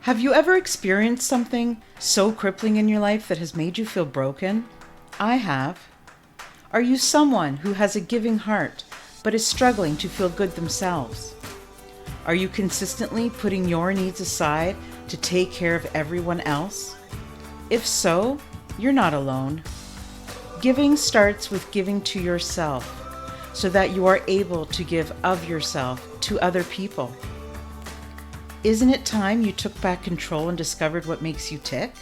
Have you ever experienced something so crippling in your life that has made you feel broken? I have. Are you someone who has a giving heart but is struggling to feel good themselves? Are you consistently putting your needs aside to take care of everyone else? If so, you're not alone. Giving starts with giving to yourself so that you are able to give of yourself to other people. Isn't it time you took back control and discovered what makes you tick?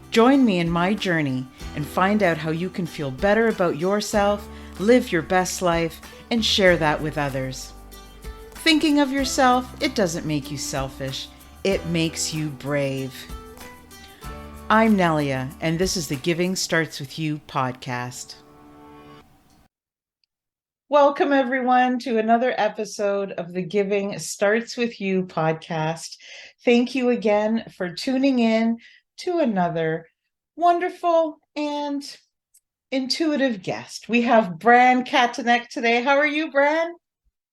Join me in my journey and find out how you can feel better about yourself, live your best life, and share that with others. Thinking of yourself, it doesn't make you selfish, it makes you brave. I'm Nelia, and this is the Giving Starts With You podcast. Welcome, everyone, to another episode of the Giving Starts With You podcast. Thank you again for tuning in to another wonderful and intuitive guest. We have Bran Katanec today. How are you, Bran?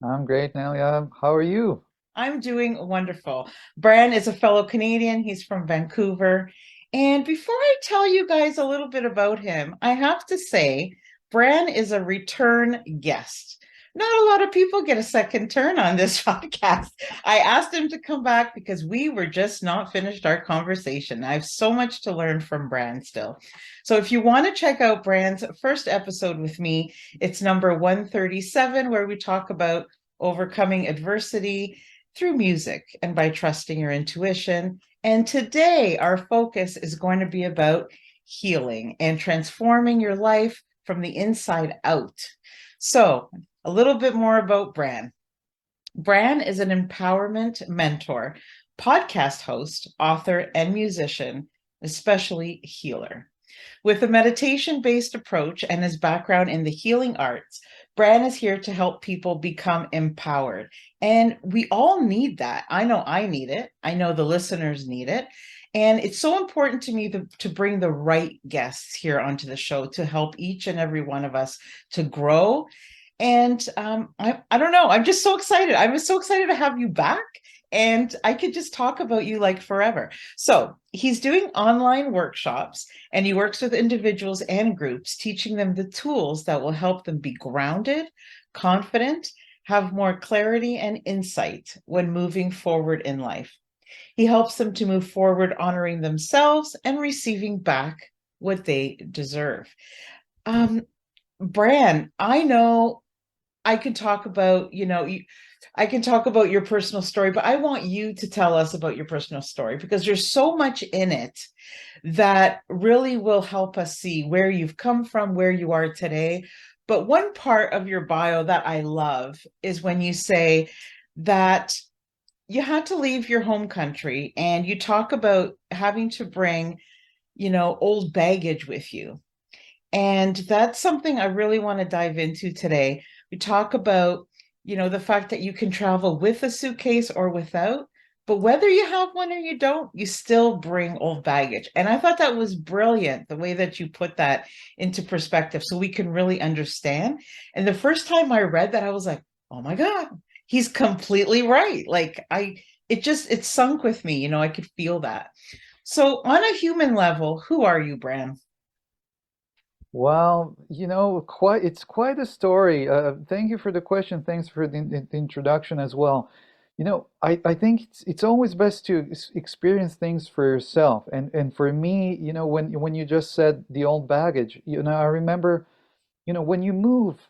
I'm great, Nelia. How are you? I'm doing wonderful. Bran is a fellow Canadian. He's from Vancouver. And before I tell you guys a little bit about him, I have to say, Bran is a return guest. Not a lot of people get a second turn on this podcast. I asked him to come back because we were just not finished our conversation. I have so much to learn from Bran still. So if you want to check out Bran's first episode with me, it's number 137, where we talk about overcoming adversity through music and by trusting your intuition. And today, our focus is going to be about healing and transforming your life from the inside out. So, a little bit more about Bran. Bran is an empowerment mentor, podcast host, author, and musician, especially healer. With a meditation based approach and his background in the healing arts, Bran is here to help people become empowered. And we all need that. I know I need it. I know the listeners need it. And it's so important to me to bring the right guests here onto the show to help each and every one of us to grow. And I don't know. I'm just so excited. I was so excited to have you back. And I could just talk about you like forever. So he's doing online workshops and he works with individuals and groups, teaching them the tools that will help them be grounded, confident, have more clarity and insight when moving forward in life. He helps them to move forward, honoring themselves and receiving back what they deserve. Um, Bran, I know I could talk about, I can talk about your personal story, but I want you to tell us about your personal story because there's so much in it that really will help us see where you've come from, where you are today. But one part of your bio that I love is when you say that you had to leave your home country and you talk about having to bring, old baggage with you. And that's something I really want to dive into today. We talk about, the fact that you can travel with a suitcase or without, but whether you have one or you don't, you still bring old baggage. And I thought that was brilliant, the way that you put that into perspective so we can really understand. And the first time I read that, I was like, oh my God, he's completely right. It sunk with me, I could feel that. So on a human level, who are you, Bram? Well, it's quite a story. Thank you for the question. Thanks for the introduction as well. I think it's always best to experience things for yourself. And for me, when you just said the old baggage, I remember, when you move,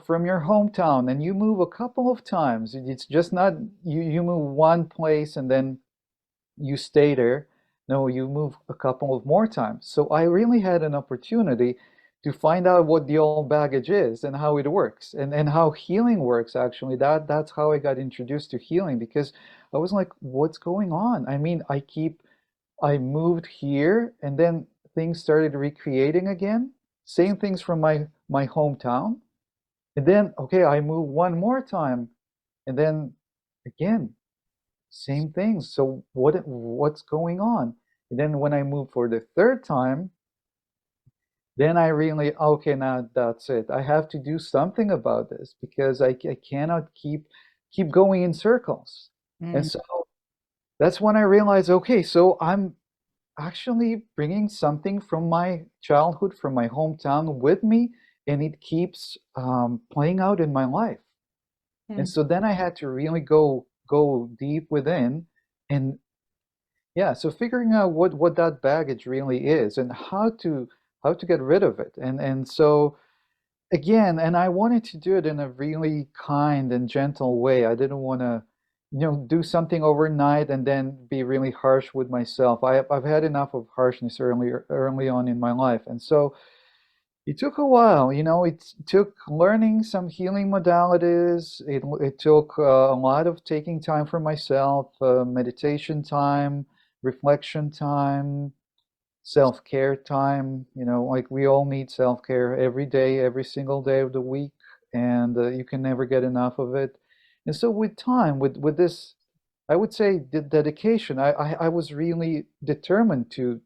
from your hometown and you move a couple of times, it's just not you move one place and then you stay there. No, you move a couple of more times. So I really had an opportunity to find out what the old baggage is and how it works and how healing works actually. That's how I got introduced to healing because I was like, what's going on? I mean, I moved here and then things started recreating again. Same things from my hometown. And then okay, I moved one more time and then again same thing. So what's going on? And then when I moved for the third time, then I really, okay, now that's it. I have to do something about this because I cannot keep going in circles. And Mm. so that's when I realized, okay, so I'm actually bringing something from my childhood, from my hometown with me, and it keeps playing out in my life. And Hmm. so then I had to really go deep within, and yeah, so figuring out what that baggage really is and how to get rid of it. And so again, and I wanted to do it in a really kind and gentle way. I didn't want to, do something overnight and then be really harsh with myself. I've had enough of harshness early on in my life. And so it took a while, it took learning some healing modalities. It took a lot of taking time for myself, meditation time, reflection time, self-care time. Like we all need self-care every day, every single day of the week, and you can never get enough of it. And so with time, with this, I would say the dedication, I was really determined to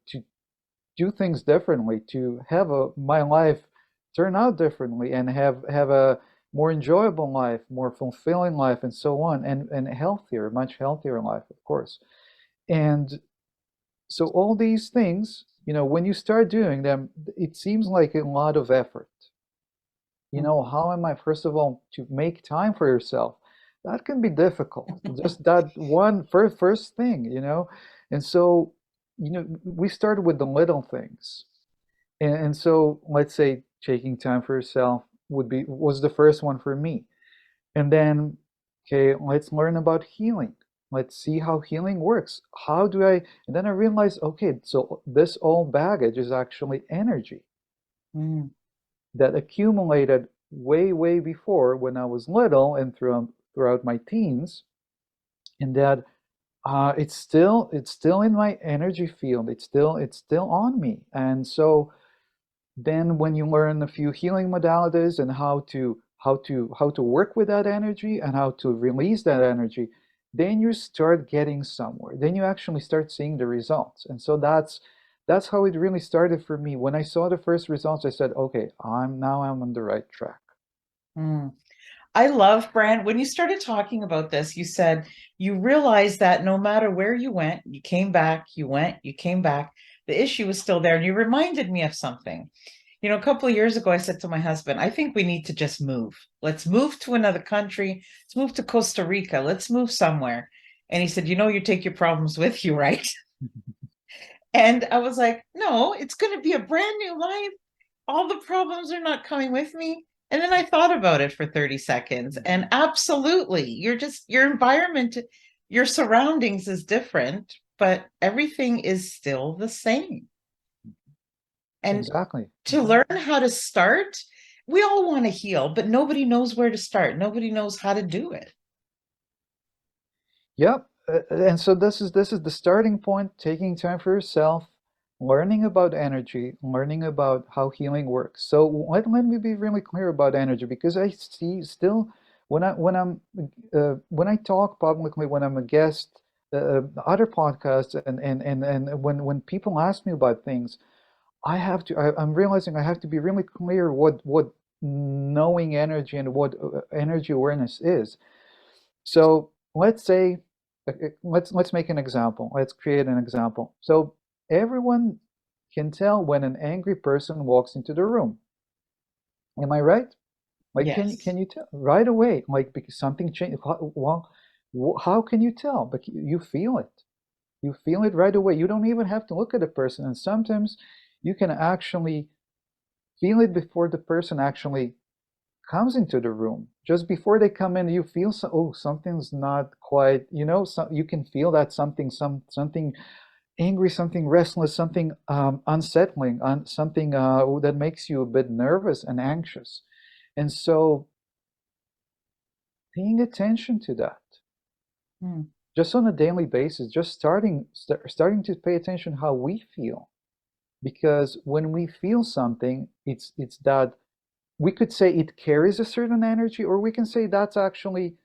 do things differently, to have my life turn out differently and have a more enjoyable life, more fulfilling life, and so on, and healthier, much healthier life, of course. And so all these things, when you start doing them, it seems like a lot of effort. How am I, first of all, to make time for yourself? That can be difficult. Just that one first thing, And so, we started with the little things. And so let's say taking time for yourself was the first one for me. And then, okay, let's learn about healing. Let's see how healing works. And then I realized, okay, so this old baggage is actually energy Hmm. that accumulated way, way before when I was little and throughout my teens, and that it's still in my energy field. It's still on me. And so then when you learn a few healing modalities and how to work with that energy and how to release that energy, then you start getting somewhere. Then you actually start seeing the results. And so that's how it really started for me. When I saw the first results, I said, okay, I'm on the right track. Hmm. I love, Brand, when you started talking about this, you said you realized that no matter where you went, you came back, you went, you came back, the issue was still there. And you reminded me of something. A couple of years ago, I said to my husband, I think we need to just move. Let's move to another country. Let's move to Costa Rica. Let's move somewhere. And he said, you take your problems with you, right? And I was like, no, it's going to be a brand new life. All the problems are not coming with me. And then I thought about it for 30 seconds. And absolutely, your environment, your surroundings is different, but everything is still the same. And Exactly. to learn how to start, we all want to heal, but nobody knows where to start. Nobody knows how to do it. Yep. And so this is the starting point, taking time for yourself, learning about energy, learning about how healing works. So let me be really clear about energy because I see still when I talk publicly, when I'm a guest, other podcasts, and when people ask me about things, I'm realizing I have to be really clear what knowing energy and what energy awareness is. So let's say, let's make an example. Let's create an example. So everyone can tell when an angry person walks into the room. Am I right? Like, can Yes. you tell right away? Like, because something changed. Well, how can you tell? But you feel it. You feel it right away. You don't even have to look at the person. And sometimes you can actually feel it before the person actually comes into the room. Just before they come in, you feel something's not quite, you can feel that something angry, something restless, something unsettling, something that makes you a bit nervous and anxious. And so paying attention to that Hmm. just on a daily basis, just starting to pay attention how we feel. Because when we feel something, it's that we could say it carries a certain energy, or we can say that's actually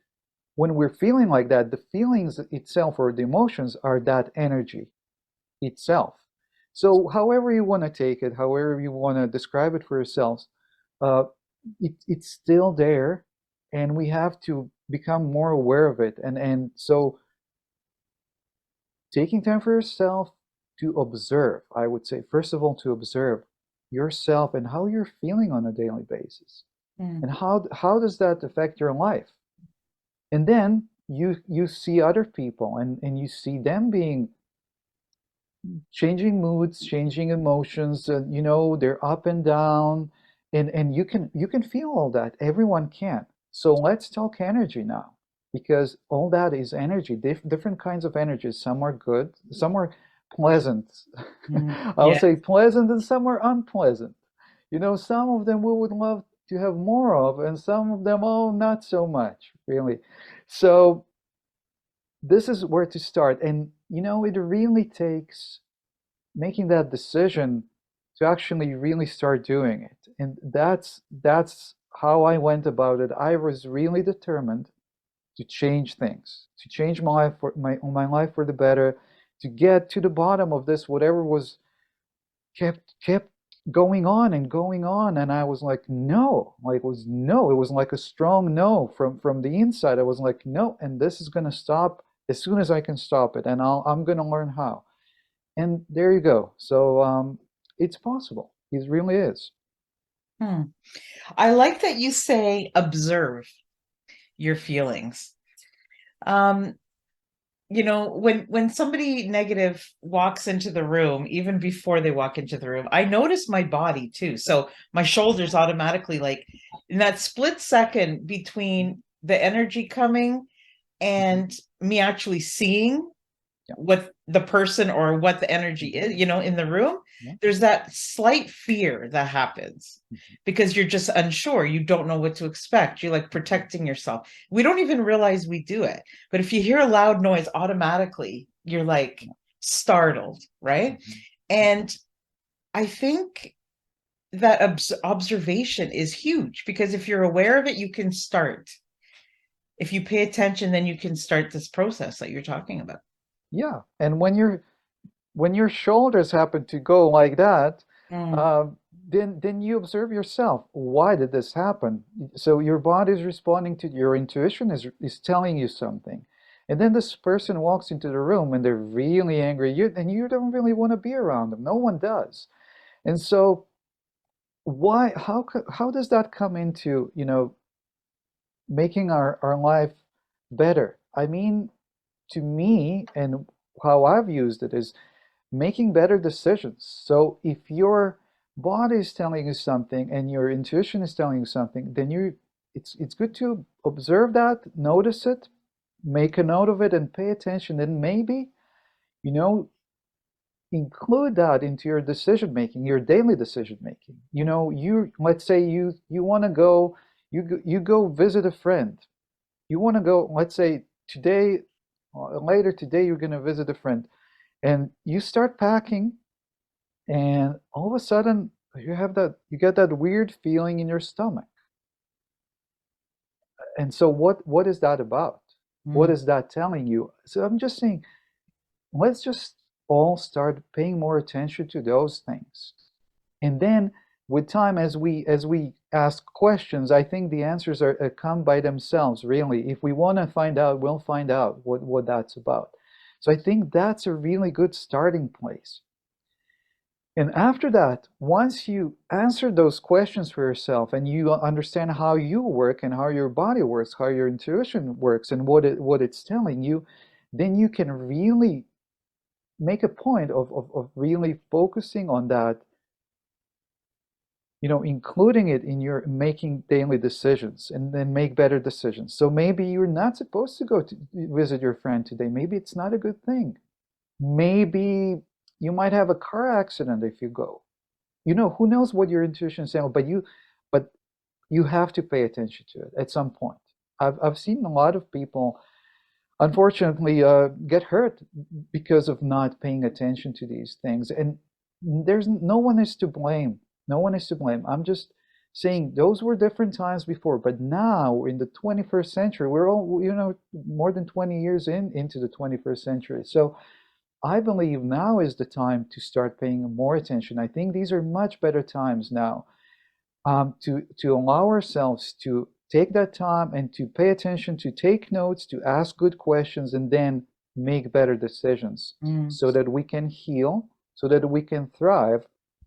when we're feeling like that, the feelings itself or the emotions are that energy itself. So, however you want to take it, however you want to describe it for yourselves, uh, it's still there, and we have to become more aware of it. And so, Taking time for yourself to observe, I would say, first of all, to observe yourself and how you're feeling on a daily basis. Mm. And how does that affect your life? And then you see other people and you see them being changing moods, changing emotions, they're up and down, and you can feel all that. Everyone can. So let's talk energy now, because all that is energy, different kinds of energies. Some are good, some are pleasant. Mm. I'll Yeah. say pleasant, and some are unpleasant. Some of them we would love to have more of, and some of them, oh, not so much, really. So this is where to start. And it really takes making that decision to actually really start doing it. And that's how I went about it. I was really determined to change things, to change my life for the better, to get to the bottom of this, whatever was kept going on and going on. And I was like, no, like, it was no, it was like a strong no from the inside. I was like, no, and this is going to stop as soon as I can stop it, and I'm going to learn how. And there you go. So it's possible. It really is. Hmm. I like that you say observe your feelings. Um, when somebody negative walks into the room, even before they walk into the room, I notice my body too. So my shoulders automatically, like, in that split second between the energy coming Mhm. and me actually seeing Yeah. what the person or what the energy is, in the room, Yeah. there's that slight fear that happens Mhm. because you're just unsure. You don't know what to expect. You're like protecting yourself. We don't even realize we do it. But if you hear a loud noise, automatically you're like Yeah. startled, right? Mhm. And I think that observation is huge because if you're aware of it, you can start. If you pay attention, then you can start this process that you're talking about. Yeah. And when your shoulders happen to go like that, Mm. uh, then you observe yourself. Why did this happen? So your body is responding to your intuition is telling you something. And then this person walks into the room and they're really angry. And you don't really want to be around them. No one does. And so how does that come into, making our life better? I mean, to me, and how I've used it is making better decisions. So if your body is telling you something and your intuition is telling you something, then it's good to observe that, notice it, make a note of it, and pay attention. And maybe, you know, include that into your decision making, your daily decision making. Let's say you want to go, you go visit a friend. You want to go, let's say today, later today, you're going to visit a friend, and you start packing, and all of a sudden you get that weird feeling in your stomach. And so what is that about? What Mm. is that telling you? So I'm just saying, let's just all start paying more attention to those things. And then with time, as we ask questions, I think the answers come by themselves, really. If we want to find out, we'll find out what that's about. So I think that's a really good starting place. And after that, once you answer those questions for yourself and you understand how you work and how your body works, how your intuition works, and what it's telling you, then you can really make a point of really focusing on that, including it in your making daily decisions, and then make better decisions. So maybe you're not supposed to go to visit your friend today. Maybe it's not a good thing. Maybe you might have a car accident if you go. Who knows what your intuition is saying, but you have to pay attention to it at some point. I've seen a lot of people, unfortunately, get hurt because of not paying attention to these things. And there's no one is to blame. No one is to blame. I'm just saying those were different times before, but now in the 21st century, we're all, more than 20 years into the 21st century. So I believe now is the time to start paying more attention. I think these are much better times now, to allow ourselves to take that time and to pay attention, to take notes, to ask good questions, and then make better decisions Mm. so that we can heal, so that we can thrive,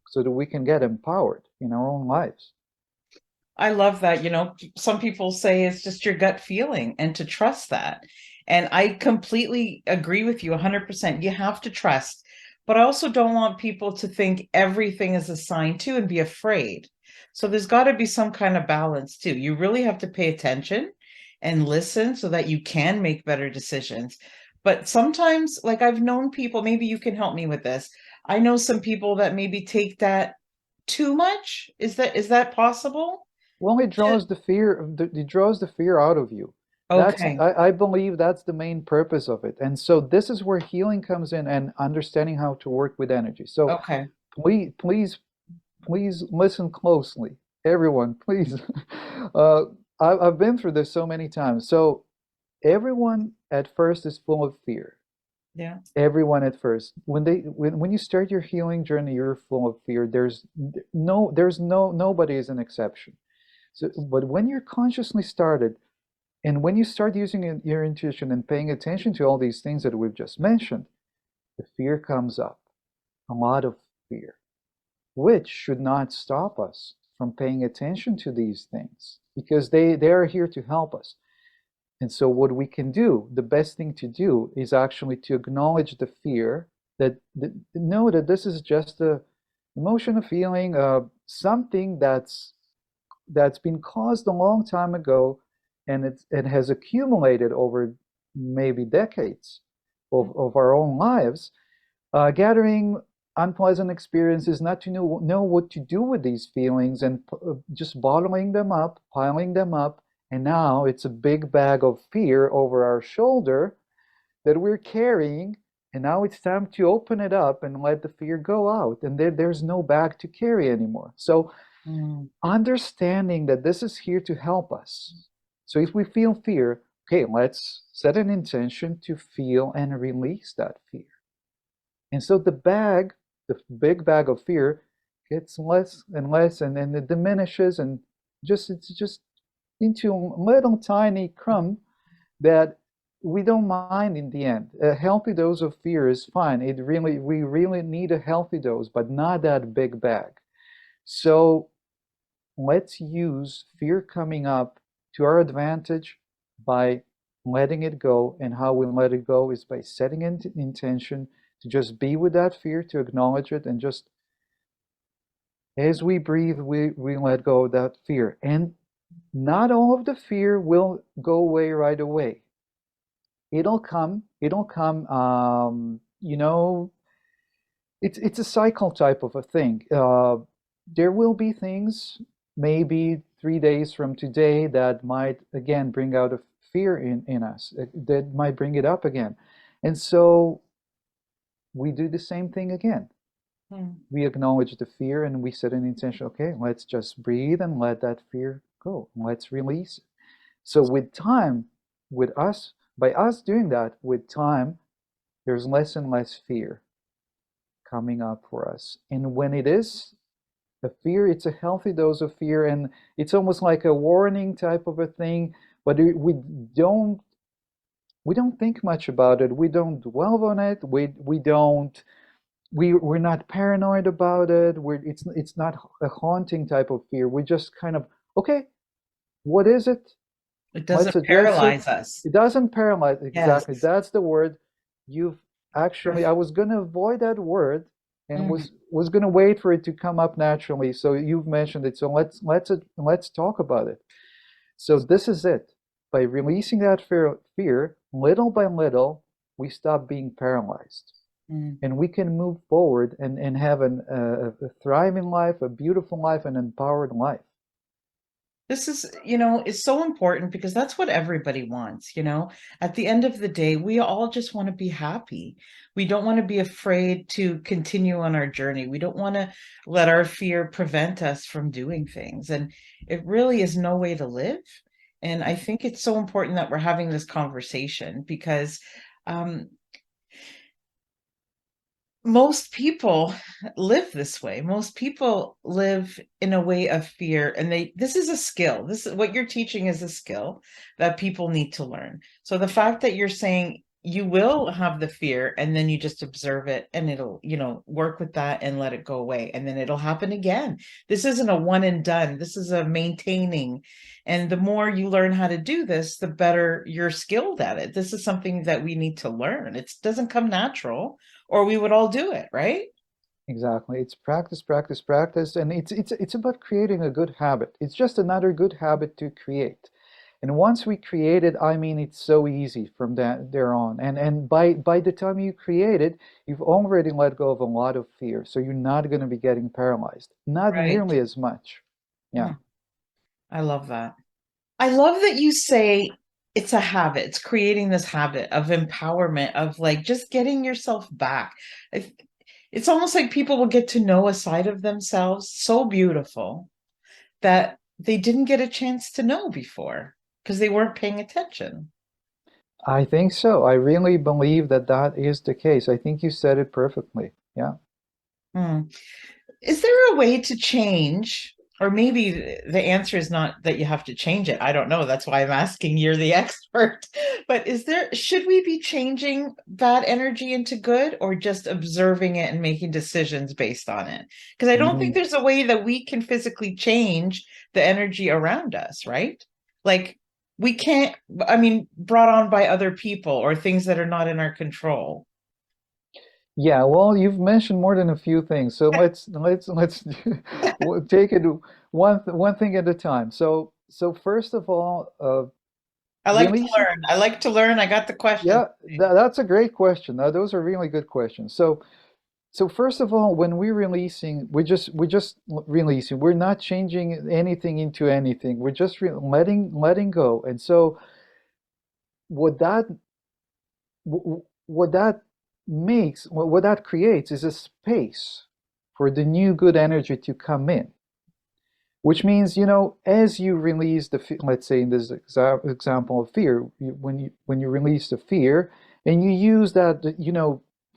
so that we can get empowered in our own lives. I love that. Some people say it's just your gut feeling and to trust that. And I completely agree with you 100%. You have to trust. But I also don't want people to think everything is assigned to and be afraid. So there's got to be some kind of balance too. You really have to pay attention and listen so that you can make better decisions. But sometimes, like I've known people, maybe you can help me with this. I know some people that maybe take that too much. Is that possible? Well, it draws the fear out of you. Okay. I believe that's the main purpose of it. And so this is where healing comes in and understanding how to work with energy. So Okay. please, please, please listen closely. Everyone, please. Uh, I've been through this so many times. So everyone at first is full of fear. Yeah. Everyone at first. When you start your healing journey, you're full of fear. Nobody is an exception. So, but when you're consciously started, and when you start using your intuition and paying attention to all these things that we've just mentioned, the fear comes up, a lot of fear, which should not stop us from paying attention to these things because they are here to help us. And so, what we can do, the best thing to do is actually to acknowledge the fear that know that this is just a emotion, a feeling, something that's been caused a long time ago, and it has accumulated over maybe decades of our own lives, gathering unpleasant experiences, not to know what to do with these feelings, and just bottling them up, piling them up, and now it's a big bag of fear over our shoulder that we're carrying. And now it's time to open it up and let the fear go out. And there's no bag to carry anymore. So Mm. understanding that this is here to help us. So if we feel fear, okay, let's set an intention to feel and release that fear. And so the big bag of fear gets less and less, and then it diminishes, and it's just into a little tiny crumb that we don't mind in the end. A healthy dose of fear is fine. We really need a healthy dose, but not that big bag. So let's use fear coming up to our advantage by letting it go. And how we let it go is by setting an intention to just be with that fear, to acknowledge it, and just as we breathe, we let go of that fear. And not all of the fear will go away right away. It'll come, it's a cycle type of a thing. There will be things maybe 3 days from today that might again bring out a fear in us, that might bring it up again. And so we do the same thing again. Mm. We acknowledge the fear and we set an intention, okay, let's just breathe and let that fear go. Let's release it. So with time, by us doing that, with time, there's less and less fear coming up for us. And when it is a fear, it's a healthy dose of fear, and it's almost like a warning type of a thing, but don't we don't think much about it. We don't dwell on it. We're not paranoid about it. It's not a haunting type of fear. We just kind of, okay, what is it? It Let's doesn't address it. paralyze us. It doesn't paralyze. Yes. Exactly. That's the word. You've actually, I was going to avoid that word and Mm. was going to wait for it to come up naturally. So you've mentioned it. So let's talk about it. So this is it. By releasing that fear, little by little, we stop being paralyzed. Mm. And we can move forward and have a thriving life, a beautiful life, an empowered life. This is so important because that's what everybody wants. At the end of the day, we all just want to be happy. We don't want to be afraid to continue on our journey. We don't want to let our fear prevent us from doing things. And it really is no way to live. And I think it's so important that we're having this conversation because um, most people live this way. Most people live in a way of fear, and this is a skill. This is what you're teaching is a skill that people need to learn. So the fact that you're saying you will have the fear and then you just observe it and it'll, work with that and let it go away. And then it'll happen again. This isn't a one and done. This is a maintaining. And the more you learn how to do this, the better you're skilled at it. This is something that we need to learn. It doesn't come natural, or we would all do it, right? Exactly. It's practice, practice, practice, and it's about creating a good habit. It's just another good habit to create. And once we create it, I mean, it's so easy from that there on. And by the time you create it, you've already let go of a lot of fear. So you're not going to be getting paralyzed. Not Right. nearly as much. Yeah. Hmm. I love that. I love that you say it's a habit. It's creating this habit of empowerment, of like just getting yourself back. If- It's almost like people will get to know a side of themselves so beautiful that they didn't get a chance to know before because they weren't paying attention. I think so. I really believe that that is the case. I think you said it perfectly. Yeah. Hmm. Is there a way to change? Or maybe the answer is not that you have to change it. I don't know. That's why I'm asking. You're the expert. But should we be changing bad energy into good or just observing it and making decisions based on it? Because I don't think Mm. there's a way that we can physically change the energy around us, right? Like we can't, I mean, brought on by other people or things that are not in our control. Yeah, well, you've mentioned more than a few things, so let's take it one thing at a time. So first of all, I like to releasing. learn. I like to learn. I got the question. Yeah, that's a great question. Those are really good questions. So first of all, when we're releasing, we're just releasing. We're not changing anything into anything. We're just letting go. And so what that what that makes, what that creates is a space for the new good energy to come in, which means, as you release let's say in this example of fear, when you release the fear and you use that,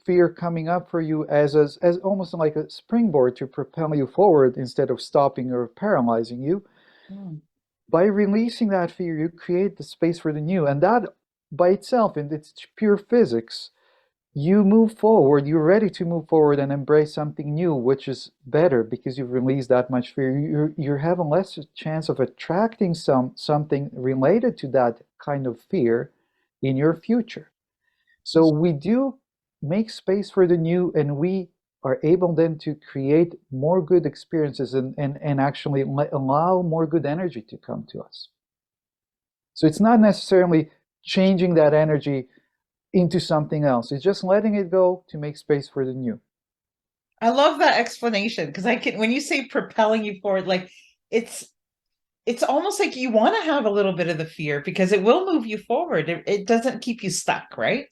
fear coming up for you as almost like a springboard to propel you forward instead of stopping or paralyzing you, Mm. by releasing that fear, you create the space for the new. And that by itself, in its pure physics, you move forward, you're ready to move forward and embrace something new, which is better because you've released that much fear. You're having less chance of attracting something related to that kind of fear in your future. So we do make space for the new, and we are able then to create more good experiences and actually allow more good energy to come to us. So it's not necessarily changing that energy into something else. It's just letting it go to make space for the new. I love that explanation because when you say propelling you forward, like it's it's almost like you want to have a little bit of the fear because it will move you forward. It doesn't keep you stuck, right?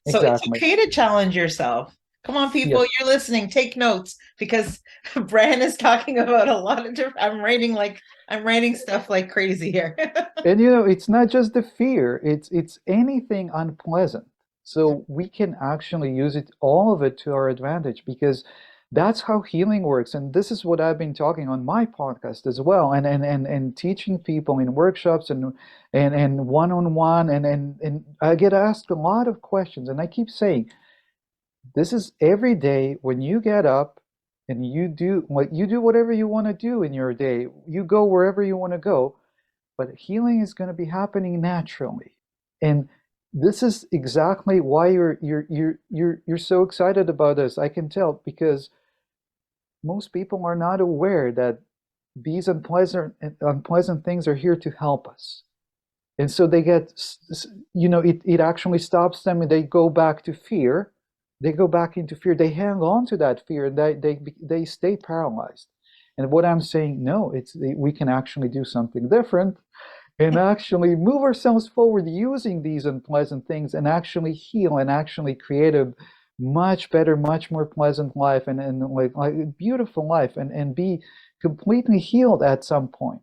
So it's Exactly. okay to challenge yourself. Come on, people, Yes. you're listening. Take notes because Bran is talking about a lot of different. I'm writing stuff like crazy here. And it's not just the fear, it's anything unpleasant. So we can actually use it, all of it, to our advantage, because that's how healing works. And this is what I've been talking on my podcast as well, and teaching people in workshops and one-on-one, and I get asked a lot of questions, and I keep saying, this is every day when you get up and you do whatever you want to do in your day. You go wherever you want to go, but healing is going to be happening naturally. And this is exactly why you're so excited about this. I can tell, because most people are not aware that these unpleasant things are here to help us. And so they get, it actually stops them and they go back to fear. They go back into fear. They hang on to that fear and they stay paralyzed. And what I'm saying, no, we can actually do something different and actually move ourselves forward using these unpleasant things and actually heal and actually create a much better, much more pleasant life and like a beautiful life and be completely healed at some point.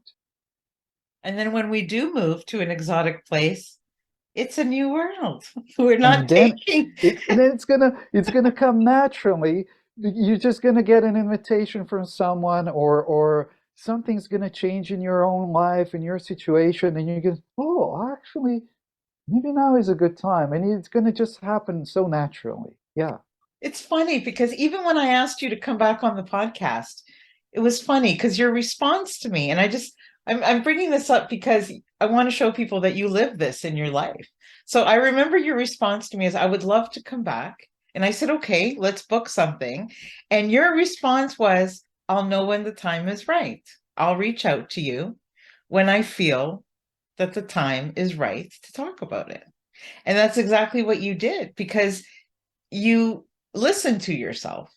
And then when we do move to an exotic place, it's a new world. We're not And then taking. it's gonna come naturally. You're just gonna get an invitation from someone, or something's gonna change in your own life, in your situation, and you go, oh, actually, maybe now is a good time, and it's going to just happen so naturally. Yeah. It's funny because even when I asked you to come back on the podcast, it was funny because your response to me, and I'm bringing this up because I want to show people that you live this in your life. So I remember your response to me is, I would love to come back. And I said, okay, let's book something. And your response was, I'll know when the time is right. I'll reach out to you when I feel that the time is right to talk about it. And that's exactly what you did because you listen to yourself.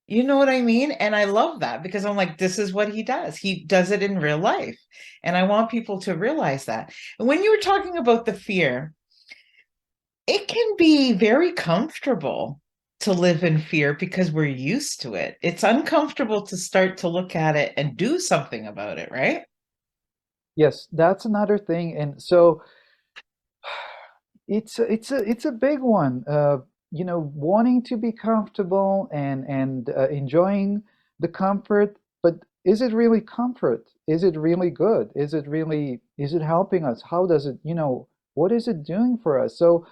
You know what I mean? And I love that because I'm like, this is what he does. He does it in real life. And I want people to realize that. And when you were talking about the fear, it can be very comfortable to live in fear because we're used to it. It's uncomfortable to start to look at it and do something about it, right? Yes, that's another thing. And so it's a big one. Wanting to be comfortable and enjoying the comfort, but is it really comfort? Is it really good? Is it helping us? How does it, what is it doing for us? So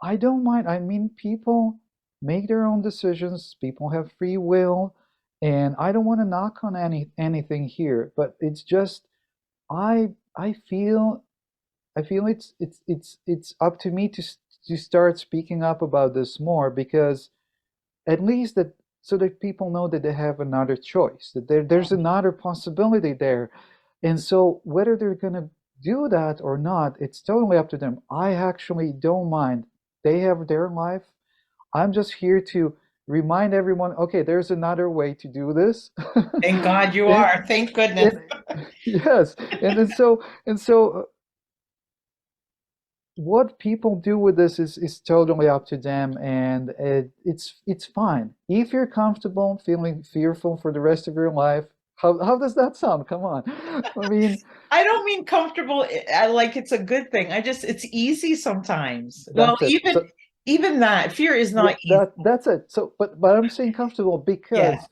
I don't mind. I mean, people make their own decisions. People have free will, and I don't want to knock on anything here, but it's just I feel it's up to me to start speaking up about this more, because at least that so that people know that they have another choice, that there's another possibility there. And so whether they're going to do that or not, it's totally up to them. I actually don't mind. They have their life. I'm just here to remind everyone, okay, there's another way to do this. Thank God you and, are. Thank goodness. and yes, and so what people do with this is totally up to them, and it's fine. If you're comfortable feeling fearful for the rest of your life, how does that sound? Come on. I mean, I don't mean comfortable, like it's a good thing. It's easy sometimes. Well, that's it. even that fear is Yeah, not easy. that's it. So, but I'm saying comfortable Yeah. because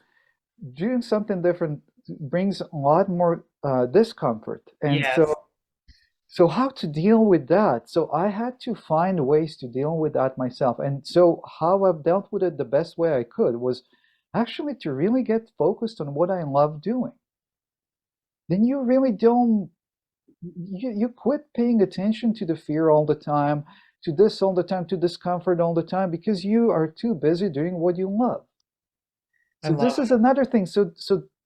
doing something different brings a lot more discomfort. And so Yes. So how to deal with that? So I had to find ways to deal with that myself. And so how I've dealt with it the best way I could was actually to really get focused on what I love doing. Then you really don't you quit paying attention to the fear all the time, to this all the time, to discomfort all the time, because you are too busy doing what you love. I So love this is it. another thing. So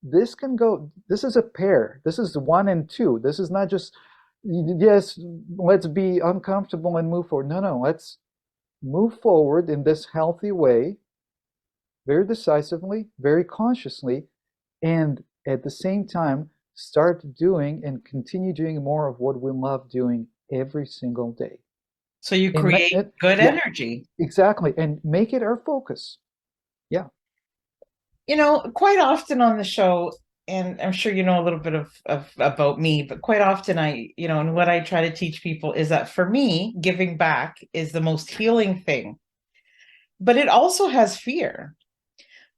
this can go, this is a pair. This is one and two. This is not just, yes, let's be uncomfortable and move forward. No, no, let's move forward in this healthy way, very decisively, very consciously, and at the same time, start doing and continue doing more of what we love doing every single day. So you And create good yeah, energy. exactly. And make it our focus. Yeah. Quite often on the show, and I'm sure you know a little bit of about me, but quite often and what I try to teach people is that for me, giving back is the most healing thing. But it also has fear.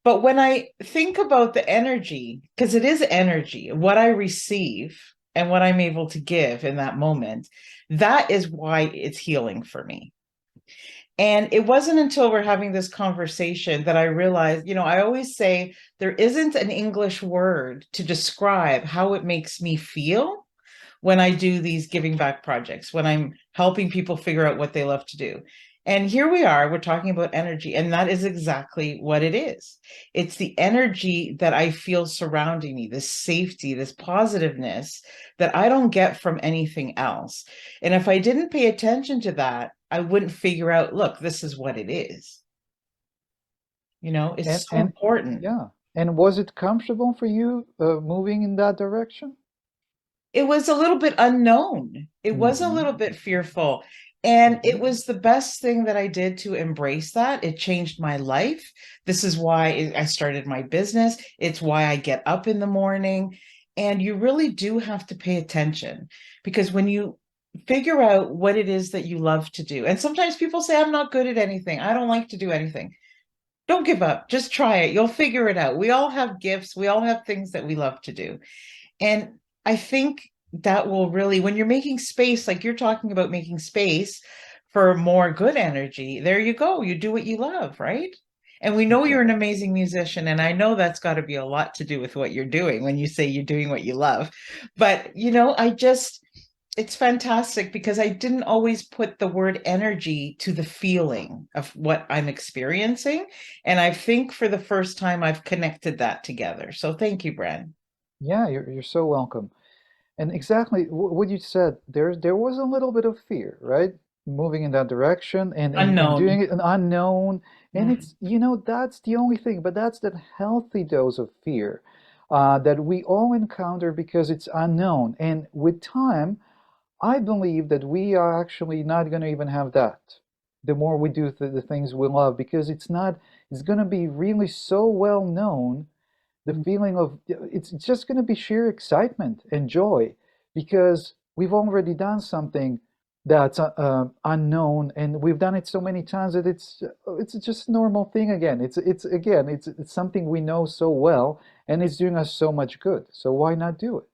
But when I think about the energy, because it is energy, what I receive and what I'm able to give in that moment, that is why it's healing for me. And it wasn't until we're having this conversation that I realized, I always say there isn't an English word to describe how it makes me feel when I do these giving back projects, when I'm helping people figure out what they love to do. And here we are, we're talking about energy, and that is exactly what it is. It's the energy that I feel surrounding me, this safety, this positiveness that I don't get from anything else. And if I didn't pay attention to that, I wouldn't figure out, look, this is what it is. And It's so and important. yeah. And was it comfortable for you moving in that direction? It was a little bit unknown. It was a Mm-hmm. little bit fearful. And Mm-hmm. it was the best thing that I did to embrace that. It changed my life. This is why I started my business. It's why I get up in the morning. And you really do have to pay attention because when you figure out what it is that you love to do, and sometimes people say, I'm not good at anything, I don't like to do anything. Don't give up. Just try it. You'll figure it out. We all have gifts, we all have things that we love to do. And I think that will really, when you're making space, like you're talking about making space for more good energy, there you go. You do what you love, right? And we know you're an Exactly. amazing musician, and I know that's got to be a lot to do with what you're doing when you say you're doing what you love. But, it's fantastic because I didn't always put the word energy to the feeling of what I'm experiencing. And I think for the first time, I've connected that together. So thank you, Bren. Yeah, you're so welcome. And exactly what you said, there was a little bit of fear, right? Moving in that direction and Unknown. doing it an unknown. And Mhm. it's, that's the only thing, but that's that healthy dose of fear that we all encounter because it's unknown. And with time, I believe that we are actually not going to even have that. The more we do the things we love, because it's going to be really so well known, the feeling of it's just going to be sheer excitement and joy because we've already done something that's unknown, and we've done it so many times that it's just a normal thing again. It's something we know so well, and it's doing us so much good. So why not do it?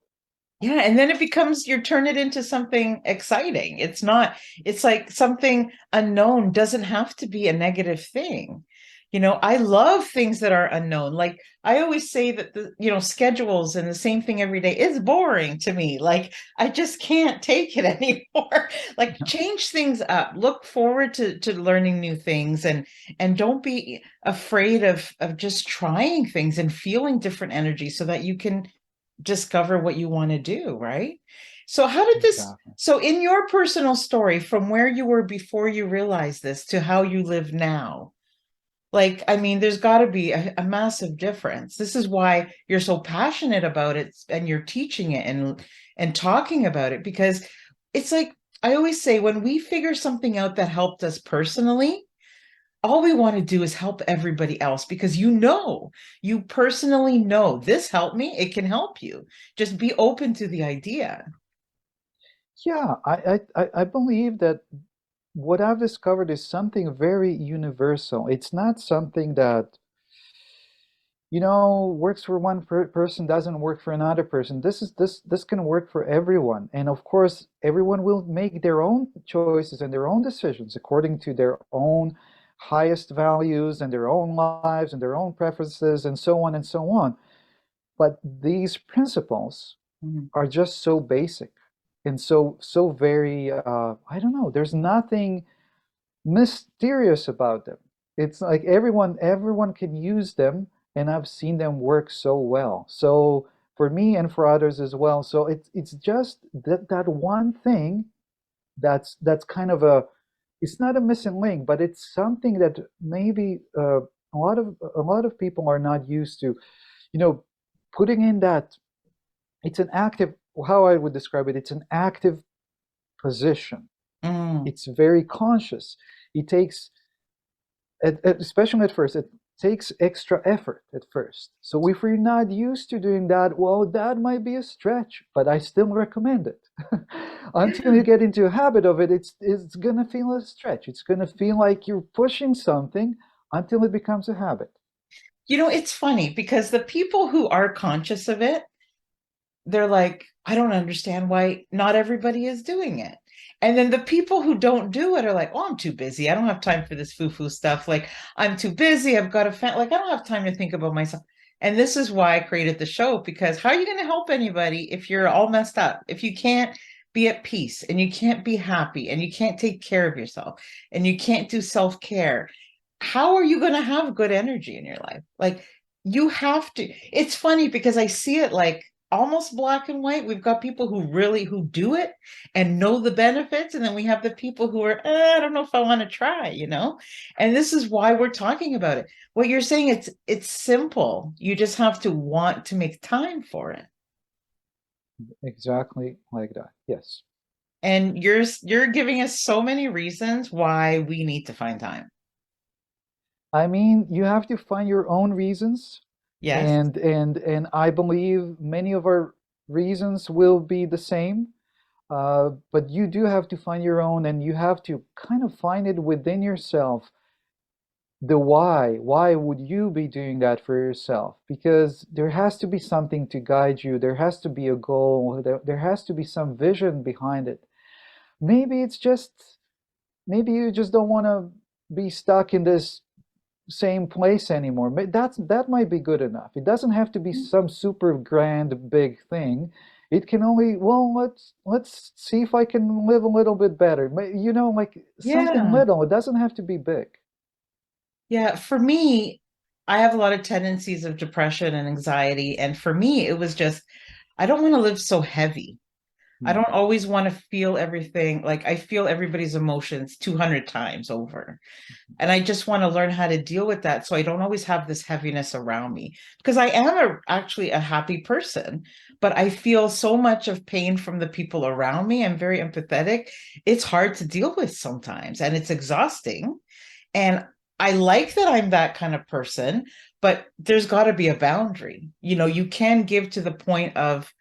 Yeah, and then it becomes you turn it into something exciting. It's not, it's like something unknown doesn't have to be a negative thing. I love things that are unknown. Like I always say that schedules and the same thing every day is boring to me. Like I just can't take it anymore. Like change things up. Look forward to learning new things and don't be afraid of just trying things and feeling different energy so that you can discover what you want to do, right? So how did this, Exactly. so in your personal story, from where you were before you realized this to how you live now, like, I mean, there's got to be a massive difference. This is why you're so passionate about it and you're teaching it and talking about it because it's like I always say when we figure something out that helped us personally, all we want to do is help everybody else because you personally know this helped me, it can help you. Just be open to the idea. Yeah, I believe that what I've discovered is something very universal. It's not something that works for one person doesn't work for another person. This can work for everyone. And of course, everyone will make their own choices and their own decisions according to their own highest values and their own lives and their own preferences and so on and so on. But these principles Mhm. are just so basic and so very I don't know, there's nothing mysterious about them. It's like everyone can use them, and I've seen them work so well. So for me and for others as well. So it's just that one thing that's kind of it's not a missing link, but it's something that maybe a lot of people are not used to. You know, putting in that it's an active. How I would describe it, it's an active position. Mm. It's very conscious. It takes especially at first, it takes extra effort at first. So if you're not used to doing that, well, that might be a stretch, but I still recommend it. Until you get into a habit of it, it's gonna feel a stretch. It's gonna feel like you're pushing something until it becomes a habit. It's funny because the people who are conscious of it, they're like, I don't understand why not everybody is doing it. And then the people who don't do it are like, oh, I'm too busy. I don't have time for this foo-foo stuff. Like, I'm too busy. I've got a like, I don't have time to think about myself. And this is why I created the show, because how are you going to help anybody if you're all messed up? If you can't be at peace and you can't be happy and you can't take care of yourself and you can't do self-care, how are you going to have good energy in your life? Like, you have to. It's funny because I see it like almost black and white. We've got people who do it and know the benefits, and then we have the people who are, I don't know if I want to try. And this is why we're talking about it. What you're saying, it's simple. You just have to want to make time for it. Exactly like that. Yes. And you're giving us so many reasons why we need to find time. I mean, you have to find your own reasons, Yes. and I believe many of our reasons will be the same. But you do have to find your own, and you have to kind of find it within yourself. the why. Why would you be doing that for yourself? Because there has to be something to guide you. There has to be a goal. There has to be some vision behind it. Maybe it's just, maybe you just don't want to be stuck in this same place anymore. That might be good enough. It doesn't have to be some super grand big thing. It can only, well, let's see if I can live a little bit better. You know, like something Yeah. little. It doesn't have to be big. Yeah, for me, I have a lot of tendencies of depression and anxiety. And for me, it was just, I don't want to live so heavy. I Hmm. don't always want to feel everything. Like I feel everybody's emotions 200 times over. And I just want to learn how to deal with that. So I don't always have this heaviness around me because I am actually a happy person, but I feel so much of pain from the people around me. I'm very empathetic. It's hard to deal with sometimes and it's exhausting. And I like that I'm that kind of person, but there's got to be a boundary. You know, you can give to the point of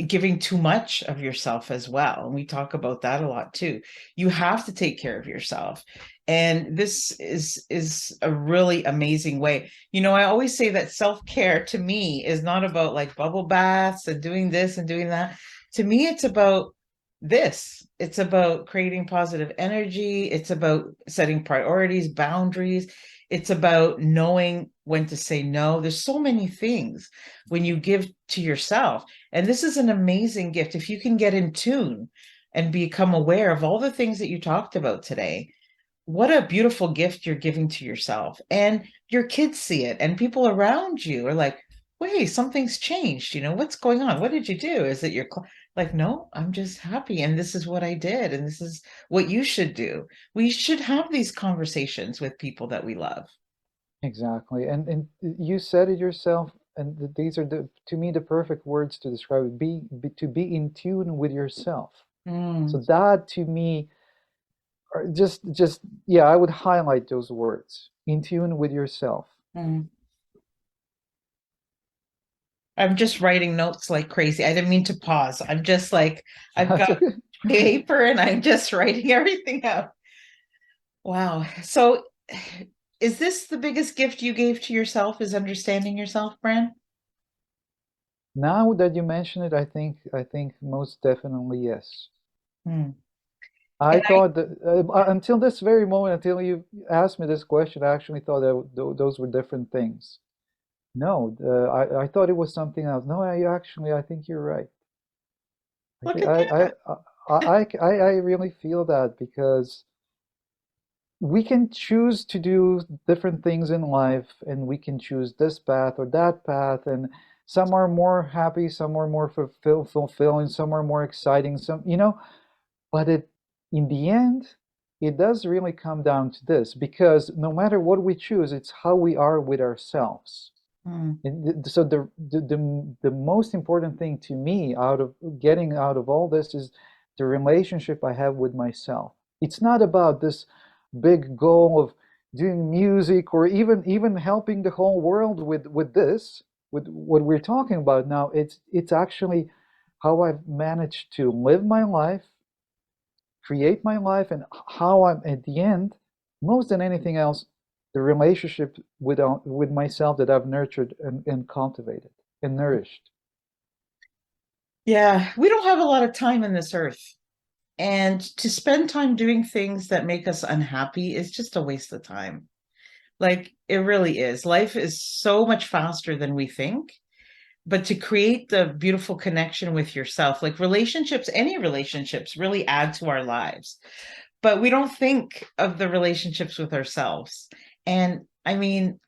giving too much of yourself as well. And we talk about that a lot too. You have to take care of yourself. And this is a really amazing way. You know, I always say that self-care to me is not about like bubble baths and doing this and doing that. To me, it's about this. It's about creating positive energy. It's about setting priorities, boundaries. It's about knowing when to say no. There's so many things when you give to yourself. And this is an amazing gift. If you can get in tune and become aware of all the things that you talked about today, what a beautiful gift you're giving to yourself. And your kids see it, and people around you are like, wait, something's changed. You know, what's going on? What did you do? Is it your like, no, I'm just happy. And this is what I did. And this is what you should do. We should have these conversations with people that we love. Exactly. And you said it yourself, and these are to me the perfect words to describe it. To be in tune with yourself. So Mm, that to me are just yeah, I would highlight those words. In tune with yourself. mm. I'm just writing notes like crazy. I didn't mean to pause. I'm just like, I've That's got okay. paper and I'm just writing everything out. Wow. So, is this the biggest gift you gave to yourself? Is understanding yourself, Bran? Now that you mention it, I think most definitely yes. Hmm. I And I thought that until this very moment, until you asked me this question, I actually thought that those were different things. No, I thought it was something else. No, I think you're right. I look think at that. I really feel that because we can choose to do different things in life, and we can choose this path or that path, and some are more happy, some are more fulfilling, some are more exciting, some, but in the end, it does really come down to this because no matter what we choose, it's how we are with ourselves. Hmm. And so the most important thing to me out of getting out of all this is the relationship I have with myself. It's not about this big goal of doing music or even helping the whole world with this, with what we're talking about now. It's actually how I've managed to live my life, create my life, and how I'm at the end, most than anything else, the relationship with myself that I've nurtured and cultivated and nourished. Yeah, we don't have a lot of time in this earth. And to spend time doing things that make us unhappy is just a waste of time. Like it really is. Life is so much faster than we think. But to create the beautiful connection with yourself, like relationships, any relationships really add to our lives, but we don't think of the relationships with ourselves. And I mean,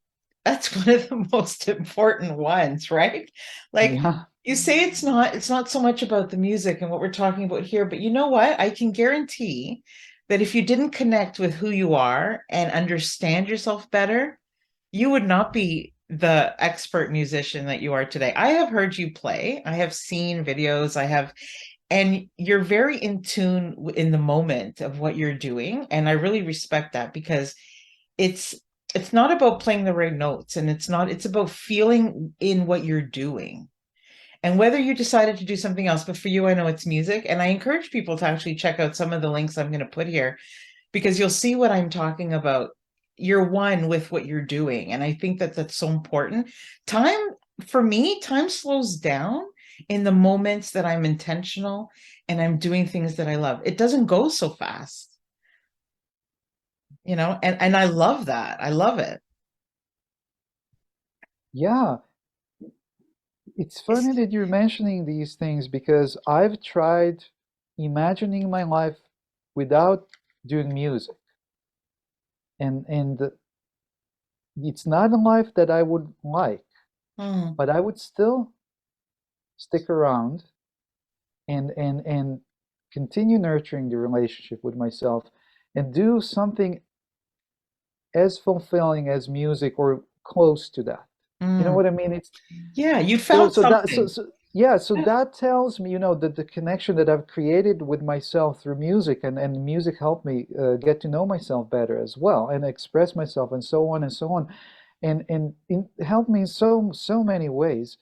that's one of the most important ones, right? Like Yeah, you say it's not so much about the music and what we're talking about here, but you know what? I can guarantee that if you didn't connect with who you are and understand yourself better, you would not be the expert musician that you are today. I have heard you play, I have seen videos, and you're very in tune in the moment of what you're doing. And I really respect that because it's it's not about playing the right notes and it's about feeling in what you're doing. And whether you decided to do something else, but for you, I know it's music. And I encourage people to actually check out some of the links I'm going to put here because you'll see what I'm talking about. you're one with what you're doing. And I think that that's so important. Time, for me, time slows down in the moments that I'm intentional and I'm doing things that I love. It doesn't go so fast, and I love that. I love it. Yeah, it's It's, funny that you're mentioning these things because I've tried imagining my life without doing music. And it's not a life that I would like, mm, but I would still stick around and continue nurturing the relationship with myself and do something as fulfilling as music or close to that. You know mm. what I mean? It's Yeah, you so found so that so, something. so yeah, so that tells me, that the connection that I've created with myself through music and music helped me get to know myself better as well and express myself and so on and so on. And it helped me in so many ways.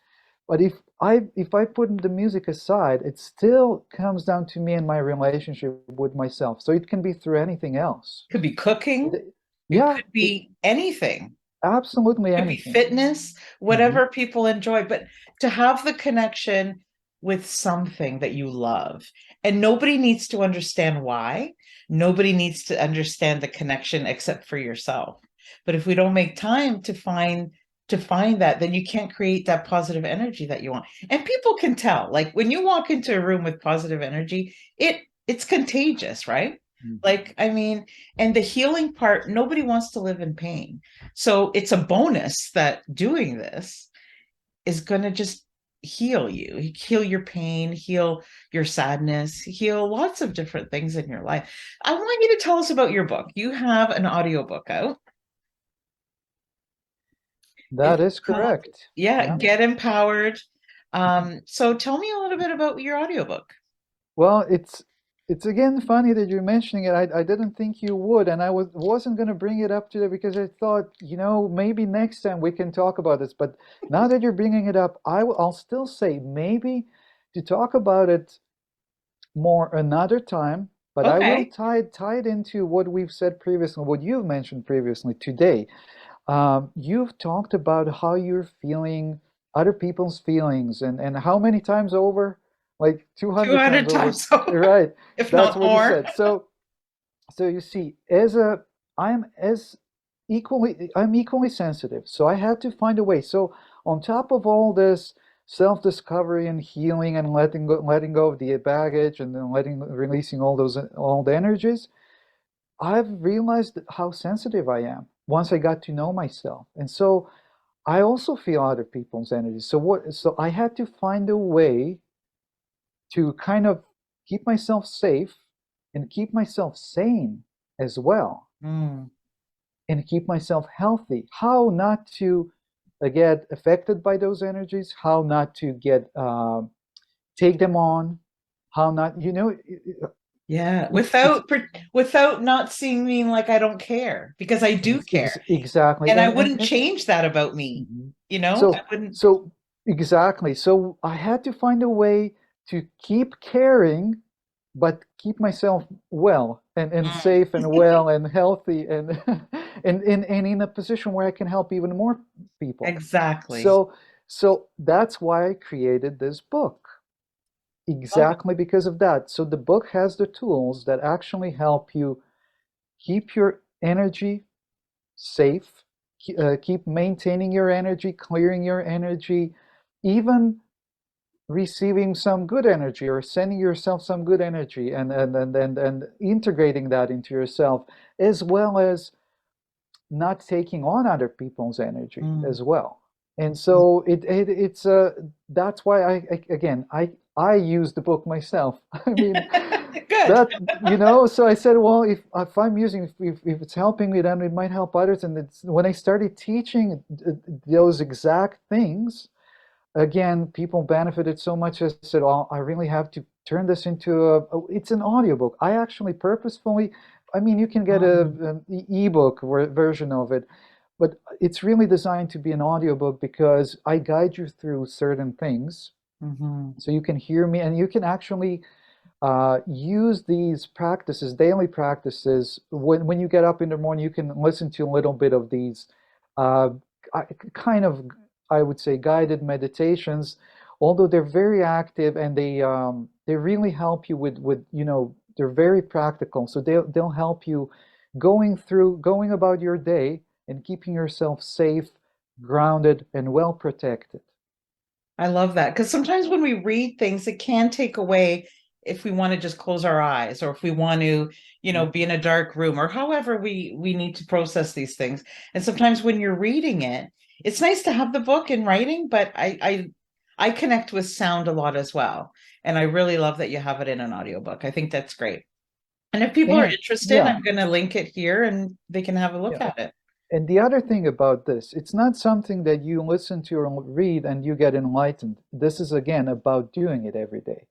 But if I put the music aside, it still comes down to me and my relationship with myself. So it can be through anything else. Could be cooking, It- it yeah, could be anything. absolutely Could be anything. fitness, Mhm. whatever people enjoy, but to have the connection with something that you love. And nobody needs to understand why. Nobody needs to understand the connection except for yourself. But if we don't make time to find that, then you can't create that positive energy that you want. And people can tell. Like when you walk into a room with positive energy, it's contagious, right? Mhm. Like, I mean, and the healing part, nobody wants to live in pain. So it's a bonus that doing this is going to just heal you, heal your pain, heal your sadness, heal lots of different things in your life. I want you to tell us about your book. You have an audiobook out. That It's is called, correct. yeah, Yeah. Get Empowered. Mhm. So tell me a little bit about your audiobook. Well, it's again funny that you're mentioning it. I didn't think you would, and I wasn't going to bring it up today because I thought, maybe next time we can talk about this. But now that you're bringing it up, I'll still say maybe to talk about it more another time. But I will Okay. tie it into what we've said previously, what you've mentioned previously today. You've talked about how you're feeling other people's feelings and how many times over? Like 200 200 times over. times over, Right. if That's not what you more. said. So you see, I'm as I'm equally sensitive. So I had to find a way. So on top of all this self-discovery and healing and letting go of the baggage and then releasing all the energies, I've realized how sensitive I am once I got to know myself. And so I also feel other people's energy. So I had to find a way to kind of keep myself safe and keep myself sane as well Mm. and keep myself healthy. How not to get affected by those energies, how not to get take them on, how not, Yeah, it's without not seeing me like I don't care, because I do care. exactly. And I And wouldn't change that about me. Mhm. I So, wouldn't. so exactly. So I had to find a way to keep caring, but keep myself well and Mm, safe and well and healthy and and in a position where I can help even more people. exactly. So so that's why I created this book. Love it. Exactly because of that. So the book has the tools that actually help you keep your energy safe, keep maintaining your energy, clearing your energy, even receiving some good energy or sending yourself some good energy and integrating that into yourself, as well as not taking on other people's energy Mm, as well. And mm. so it's that's why again I use the book myself. I mean, Good. that so I said, well, if I'm using if it's helping me, then it might help others. And it's when I started teaching those exact things, again, people benefited so much. I said, well, I really have to turn this into it's an audiobook. I actually purposefully, I mean, you can get Mm, an ebook version of it, but it's really designed to be an audiobook because I guide you through certain things mhm. so you can hear me and you can actually use these practices, daily practices. When you get up in the morning, you can listen to a little bit of these uh, kind of, I would say, guided meditations. Although they're very active and they really help you with they're very practical. So they'll help you going about your day and keeping yourself safe, grounded, and well protected. I love that because sometimes when we read things, it can take away if we want to just close our eyes or if we want to, be in a dark room or however we need to process these things. And sometimes when you're reading it, it's nice to have the book in writing, but I connect with sound a lot as well. And I really love that you have it in an audiobook. I think that's great. And if people are And interested, yeah, I'm going to link it here and they can have a look yeah. at it. And the other thing about this, it's not something that you listen to or read and you get enlightened. This is again about doing it every day.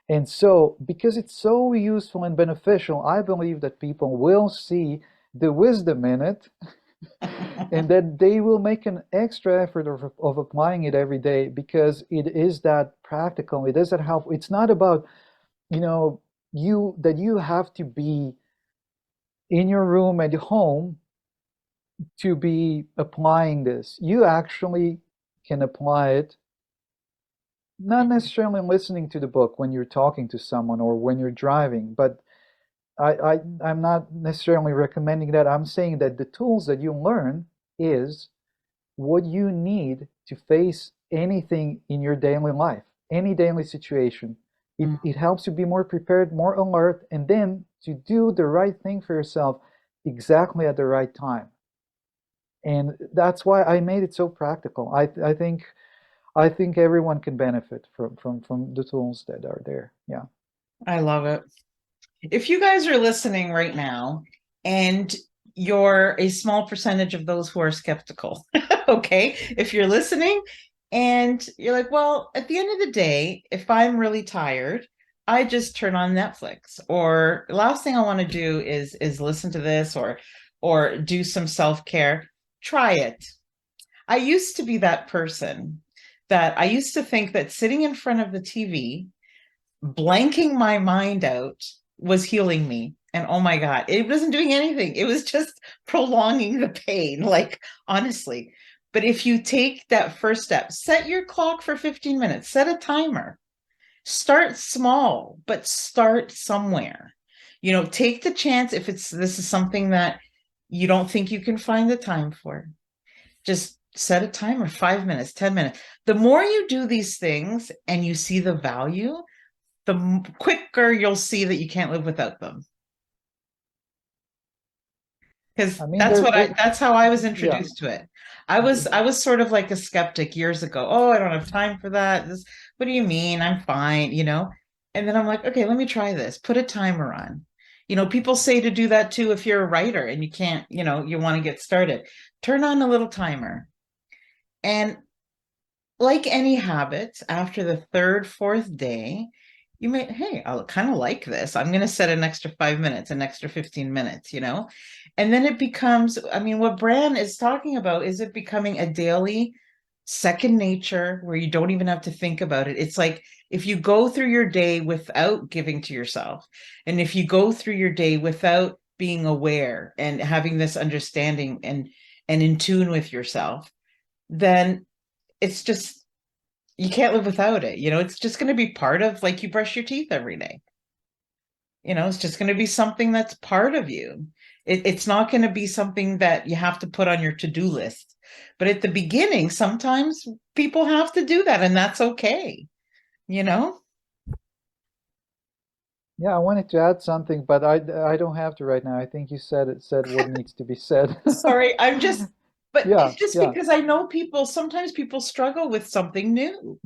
And so, because it's so useful and beneficial, I believe that people will see the wisdom in it and that they will make an extra effort of applying it every day because it is that practical. It is that helpful. It's not about, you know, you have to be in your room at home to be applying this. You actually can apply it, not necessarily listening to the book when you're talking to someone or when you're driving, but I'm not necessarily recommending that. I'm saying that the tools that you learn is what you need to face anything in your daily life, any daily situation. It helps you be more prepared, more alert, and then to do the right thing for yourself exactly at the right time. And that's why I made it so practical. I think everyone can benefit from the tools that are there. Yeah. I love it. If you guys are listening right now and you're a small percentage of those who are skeptical, okay, if you're listening and you're like, well, at the end of the day, if I'm really tired, I just turn on Netflix or the last thing I want to do is listen to this or do some self-care. Try it. I used to be that person that I used to think that sitting in front of the TV blanking my mind out was healing me. And oh my God, it wasn't doing anything. It was just prolonging the pain, like honestly. But if you take that first step, set your clock for 15 minutes, set a timer, start small, but start somewhere. Take the chance if this is something that you don't think you can find the time for. Just set a timer, 5 minutes, 10 minutes. The more you do these things and you see the value, the quicker you'll see that you can't live without them. Because I mean, there, there, that's how I was yeah. introduced to it. I was sort of like a skeptic years ago. Oh, I don't have time for that. What do you mean? I'm fine. And then I'm like, okay, let me try this. Put a timer on. People say to do that too if you're a writer and you can't, you want to get started. Turn on a little timer. And like any habits, after the third, fourth day, you may, hey, I kind of like this. I'm going to set an extra 5 minutes, an extra 15 minutes. And then it becomes, I mean, what Bran is talking about is it becoming a daily second nature where you don't even have to think about it. It's like if you go through your day without giving to yourself, and if you go through your day without being aware and having this understanding and in tune with yourself, then it's just you can't live without it. It's just going to be part of like you brush your teeth every day. It's just going to be something that's part of you. It's not going to be something that you have to put on your to-do list. But at the beginning, sometimes people have to do that, and that's okay, you know? Yeah, I wanted to add something, but I don't have to right now. I think you said what needs to be said. Sorry, but Yeah, it's just yeah. because I know sometimes people struggle with something new.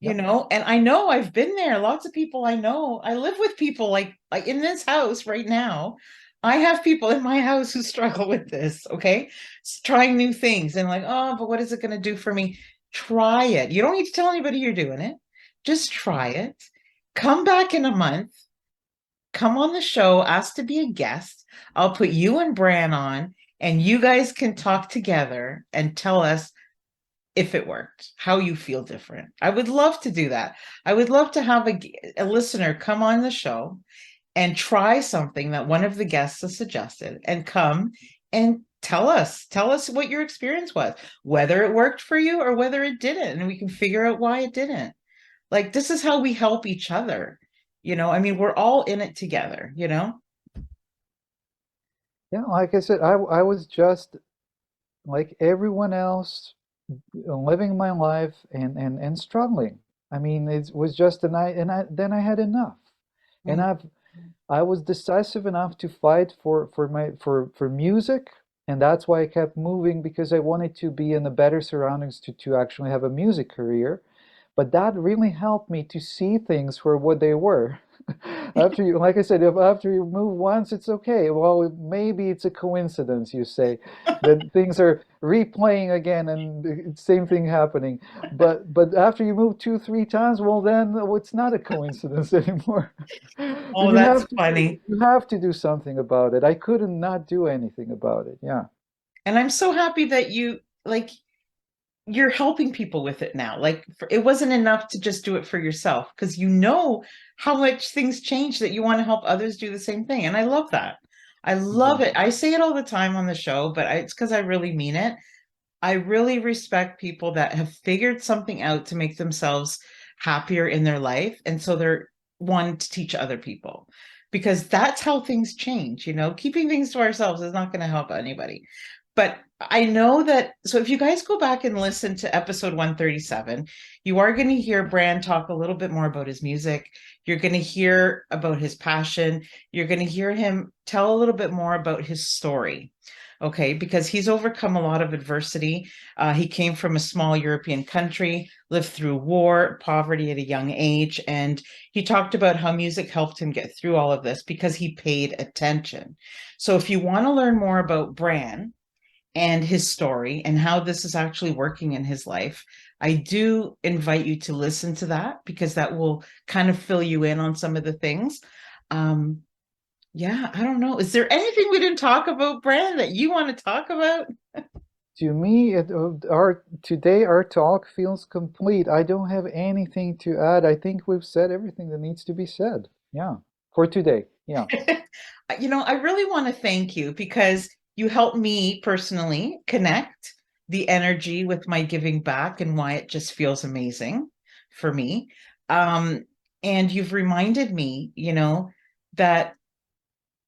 Yep. And I know I've been there. Lots of people I know. I live with people like in this house right now. I have people in my house who struggle with this, okay? Trying new things and like, oh, but what is it going to do for me? Try it. You don't need to tell anybody you're doing it. Just try it. Come back in a month. Come on the show, ask to be a guest. I'll put you and Bran on, and you guys can talk together and tell us if it worked, how you feel different. I would love to do that. I would love to have a listener come on the show and try something that one of the guests has suggested and come and tell us what your experience was, whether it worked for you or whether it didn't, and we can figure out why it didn't. Like, this is how we help each other. I mean, we're all in it together. Yeah, like I said, I was just like everyone else, living my life and struggling. I mean, it was just a night, and then I had enough, and Mm. I was decisive enough to fight for music, and that's why I kept moving because I wanted to be in the better surroundings to actually have a music career. But that really helped me to see things for what they were. After you, like I said, if after you move once, it's okay. Well, maybe it's a coincidence, you say, that things are replaying again and the same thing happening. But after you move two, three times, well, then it's not a coincidence anymore. Oh, You that's have to funny. you have to do something about it. I couldn't not do anything about it. Yeah. And I'm so happy that you're helping people with it now. Like, it wasn't enough to just do it for yourself, because you know how much things change, that you want to help others do the same thing. And I love that. I love it. Exactly. I say it all the time on the show, but it's because I really mean it. I really respect people that have figured something out to make themselves happier in their life. And so they're wanting to teach other people, because that's how things change. Keeping things to ourselves is not going to help anybody. But I know that. So if you guys go back and listen to episode 137, you are going to hear Bran talk a little bit more about his music. You're going to hear about his passion. You're going to hear him tell a little bit more about his story. Okay, because he's overcome a lot of adversity. He came from a small European country, lived through war, poverty at a young age, and he talked about how music helped him get through all of this because he paid attention. So if you want to learn more about Bran and his story and how this is actually working in his life, I do invite you to listen to that, because that will kind of fill you in on some of the things. Um, yeah, I don't know. Is there anything we didn't talk about, Brand, that you want to talk about? To me, our today our talk feels complete. I don't have anything to add. I think we've said everything that needs to be said. Yeah, for today. Yeah. I really want to thank you, because you helped me personally connect the energy with my giving back and why it just feels amazing for me. Um, and you've reminded me, that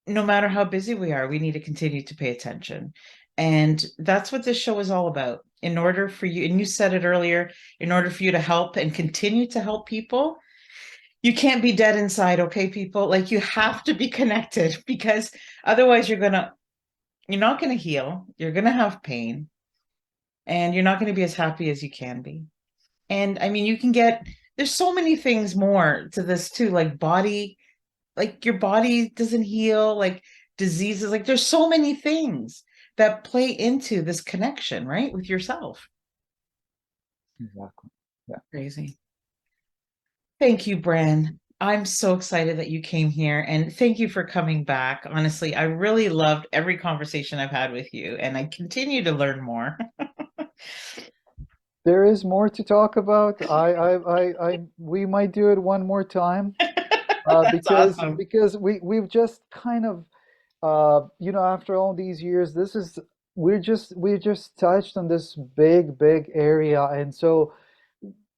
no matter how busy we are, we need to continue to pay attention. And that's what this show is all about. In order for you, and you said it earlier, in order for you to help and continue to help people, you can't be dead inside, okay, people? Like, you have to be connected, because otherwise you're not gonna heal, you're gonna have pain, and you're not gonna be as happy as you can be. And I mean, there's so many things more to this too, like your body doesn't heal, like diseases, like there's so many things that play into this connection, right, with yourself. Exactly. Yeah. Crazy. Thank you, Bran. I'm so excited that you came here, and thank you for coming back. Honestly, I really loved every conversation I've had with you, and I continue to learn more. There is more to talk about. We might do it one more time, That's awesome. because we've just kind of, after all these years, we just touched on this big area, and so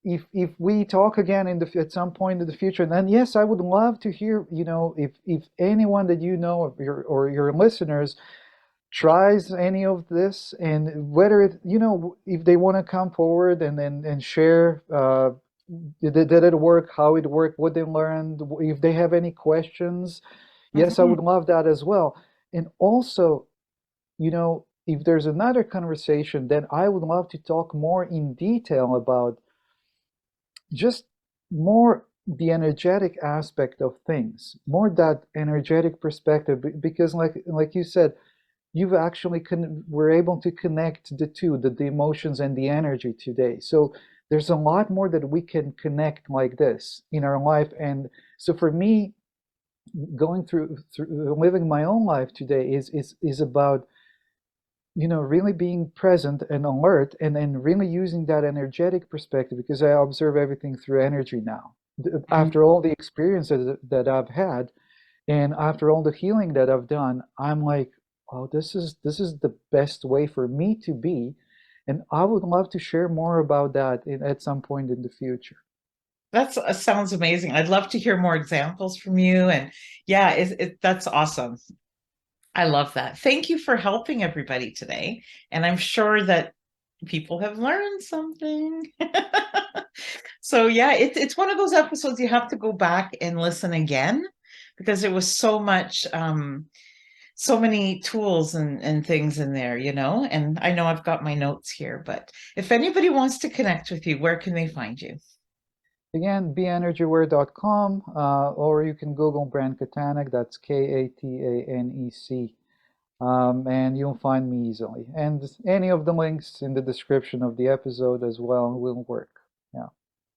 if we talk again at some point in the future, then yes, I would love to hear, if anyone that you know of your listeners tries any of this, and whether if they want to come forward and share, did it work, how it worked, what they learned, if they have any questions, yes, I Mhm. would love that as well. And also, if there's another conversation, then I would love to talk more in detail about just more the energetic aspect of things, more that energetic perspective, because like you said, you've actually were able to connect the two, the emotions and the energy today. So there's a lot more that we can connect like this in our life. And so for me, going through living my own life today is about really being present and alert, and then really using that energetic perspective, because I observe everything through energy now. Mhm. After all the experiences that I've had, and after all the healing that I've done, I'm like, oh, this is the best way for me to be, and I would love to share more about that at some point in the future. That's sounds amazing. I'd love to hear more examples from you. And yeah, that's awesome. I love that. Thank you for helping everybody today. And I'm sure that people have learned something. So yeah, it's one of those episodes you have to go back and listen again because there was so much so many tools and things in there, and I know I've got my notes here, but if anybody wants to connect with you, where can they find you? Again, beenergyware.com, or you can Google Bran Katanec, that's Katanec, and you'll find me easily. And any of the links in the description of the episode as well will work. Yeah.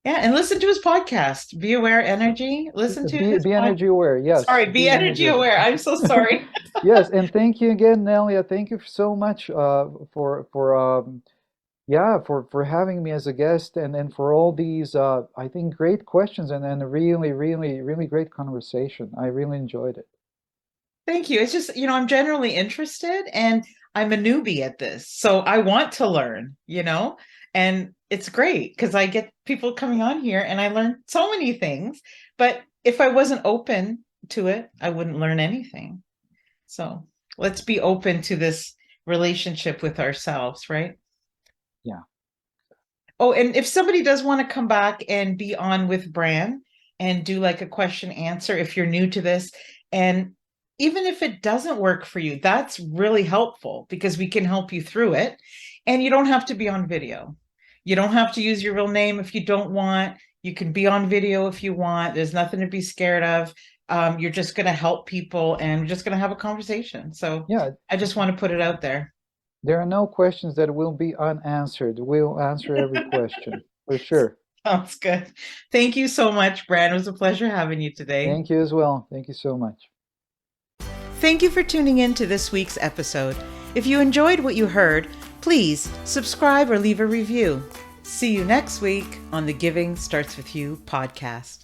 Yeah, and listen to his podcast, Be Aware Energy. Listen to Be, his be pod. energy aware. Yes. Sorry, Be Be Energy energy. Aware. I'm so sorry. Yes, and thank you again, Nelia. Thank you so much for yeah, for having me as a guest, and for all these I think great questions, and a really really really great conversation. I really enjoyed it. Thank you. It's just, I'm generally interested and I'm a newbie at this. So I want to learn, and it's great because I get people coming on here and I learn so many things. But if I wasn't open to it, I wouldn't learn anything. So let's be open to this relationship with ourselves, right? Yeah. Oh, and if somebody does want to come back and be on with Bran and do like a question answer, if you're new to this, and even if it doesn't work for you, that's really helpful because we can help you through it. And you don't have to be on video. You don't have to use your real name if you don't want. You can be on video if you want. There's nothing to be scared of. You're just going to help people and we're just going to have a conversation. So Yeah, I just want to put it out there. there are no questions that will be unanswered. We'll answer every question for sure. Sounds good. Thank you so much, Brad. It was a pleasure having you today. Thank you as well. Thank you so much. Thank you for tuning in to this week's episode. If you enjoyed what you heard, please subscribe or leave a review. See you next week on the Giving Starts With You podcast.